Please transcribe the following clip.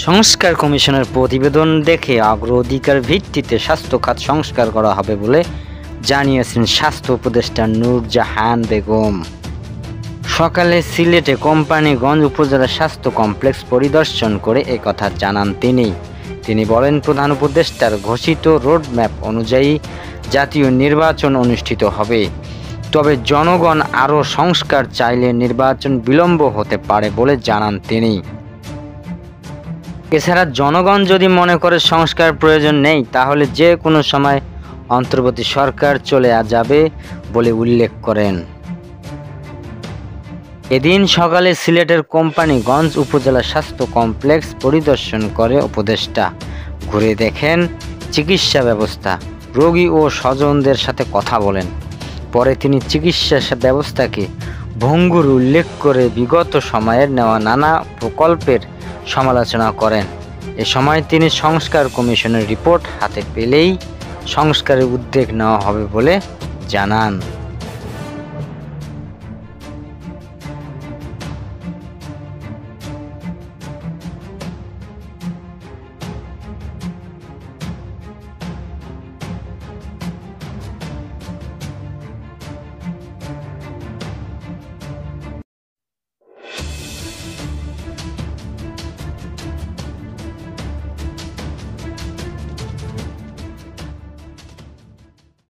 সংস্কার কমিশনের প্রতিবেদন দেখে অগ্রাধিকার ভিত্তিতে স্বাস্থ্য খাত সংস্কার করা হবে বলে জানিয়েছেন স্বাস্থ্য উপদেষ্টা নূরজাহান বেগম। সকালে সিলেটে কোম্পানীগঞ্জ উপজেলা স্বাস্থ্য কমপ্লেক্স পরিদর্শন করে একথা জানান তিনি বলেন, প্রধান উপদেষ্টার ঘোষিত রোডম্যাপ অনুযায়ী জাতীয় নির্বাচন অনুষ্ঠিত হবে, তবে জনগণ আরও সংস্কার চাইলে নির্বাচন বিলম্ব হতে পারে বলে জানান তিনি। এছাড়া জনগণ যদি মনে করে সংস্কার প্রয়োজন নেই, তাহলে যে কোনো সময় অন্তর্বর্তী সরকার চলে যাবে বলে উল্লেখ করেন। এদিন সকালে সিলেটের কোম্পানীগঞ্জ উপজেলা স্বাস্থ্য কমপ্লেক্স পরিদর্শন করে উপদেষ্টা। ঘুরে দেখেন চিকিৎসা ব্যবস্থা, রোগী ও স্বজনদের সাথে কথা বলেন। পরে তিনি চিকিৎসা ব্যবস্থাকে ভঙ্গুর উল্লেখ করে বিগত সময়ের নেওয়া নানা প্রকল্পের সমালোচনা করেন। এ সময় তিনি সংস্কার কমিশনের রিপোর্ট হাতে পেলেই সংস্কারের উদ্যোগ নেওয়া হবে বলে জানান।